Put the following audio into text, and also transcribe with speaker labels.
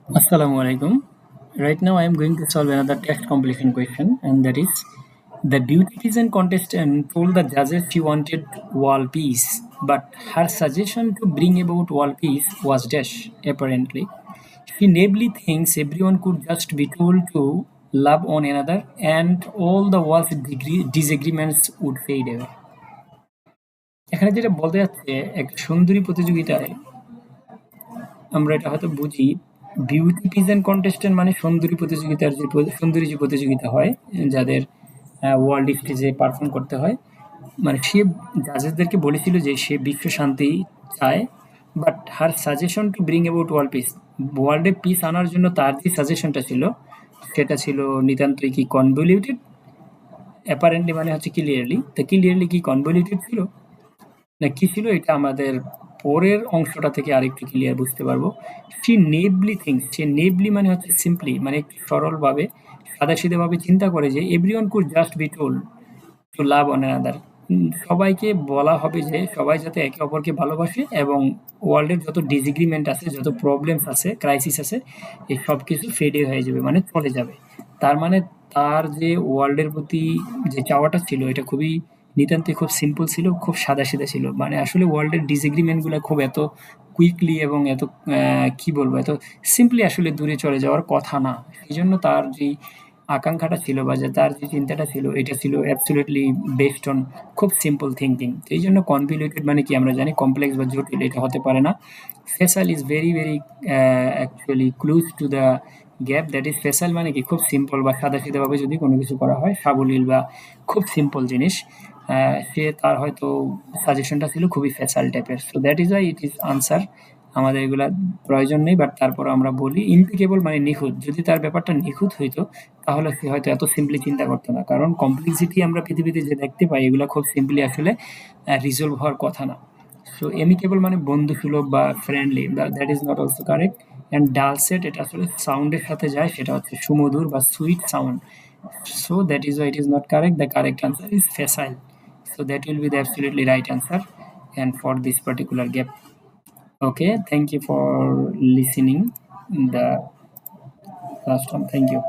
Speaker 1: Assalamu alaikum. Right now, I am going to solve another text completion question, and that is the beautician contestant told the judges she wanted wall peace, but her suggestion to bring about wall peace was dash, apparently. She naively thinks everyone could just be told to love one another and all the world's disagreements would fade away. এখানে যেটা বলতে যাচ্ছে একটা সুন্দরী প্রতিযোগিতায় আমরা এটা হয়তো বুঝি বিউটি পিজেন্ট কন্টেস্টেন্ট মানে সুন্দরী প্রতিযোগিতার সুন্দরী যে প্রতিযোগিতা হয় যাদের ওয়ার্ল্ড স্টেজে পারফর্ম করতে হয় মানে সে জাজেসদেরকে বলেছিল যে সে বিশ্ব শান্তি চায় but her suggestion to bring about ওয়ার্ল্ডে পিস আনার জন্য তার যে সাজেশনটা ছিল সেটা ছিল নিতান্তই কি কনভলিউটেড অ্যাপারেন্টলি মানে হচ্ছে ক্লিয়ারলি তো ক্লিয়ারলি কি কনভলিউটেড ছিল না কি ছিল এটা আমাদের পরের অংশটা থেকে আরেকটু ক্লিয়ার বুঝতে পারবো। সে নেবলি থিংস, সে নেবলি মানে হচ্ছে সিম্পলি মানে একটু সরলভাবে সাদাসিধেভাবে চিন্তা করে যে everyone could just be told to love one another. সবাইকে বলা হবে যে সবাই যাতে একে অপরকে ভালোবাসে এবং ওয়ার্ল্ডের যত ডিসএগ্রিমেন্ট আছে, যত প্রবলেমস আছে, ক্রাইসিস আছে, এই সব কিছু ফেডে হয়ে যাবে মানে চলে যাবে। তার মানে তার যে ওয়ার্ল্ডের প্রতি যে চাওয়াটা ছিল এটা খুবই নিতান্তই খুব সিম্পল ছিল, খুব সাদাসিধা ছিল। মানে আসলে ওয়ার্ল্ডের ডিসএগ্রিমেন্টগুলো খুব এত কুইকলি এবং এত কি বলবো এত সিম্পলি আসলে দূরে চলে যাওয়ার কথা না। সেই জন্য তার যেই আকাঙ্ক্ষাটা ছিল বা যে তার যে চিন্তাটা ছিল এটা ছিল অ্যাবসলিউটলি বেসড অন খুব সিম্পল থিঙ্কিং। তো এই জন্য কনভলিউটেড মানে কি আমরা জানি কমপ্লেক্স বা জটিল এটা হতে পারে না। Facial is very very actually close to the gap, that is facial মানে কি খুব সিম্পল বা সাদাসিধাভাবে যদি কোনো কিছু করা হয় সাবলীল বা খুব সিম্পল জিনিস। সে তার হয়তো সাজেশনটা ছিল খুবই ফেসাল টাইপের। So that is why it is answer. আমাদের এগুলা প্রয়োজন নেই বাট তারপরও আমরা বলি ইমপিকেবল মানে নিখুঁত। যদি তার ব্যাপারটা নিখুঁত হইতো তাহলে সে হয়তো এত সিম্পলি চিন্তা করতো না। কারণ কমপ্লেক্সিটি আমরা পৃথিবীতে যে দেখতে পাই এগুলা খুব সিম্পলি আসলে রিজলভ হওয়ার কথা না। সো এমিকেবল মানে বন্ধুসুলভ বা friendly, that is not also correct. And dulcet এটা আসলে সাউন্ডের সাথে যায়, সেটা হচ্ছে সুমধুর বা sweet sound. So that is why it is not correct. The correct answer is facile. So that will be the absolutely right answer and for this particular gap. Okay, thank you for listening the last one. Thank you.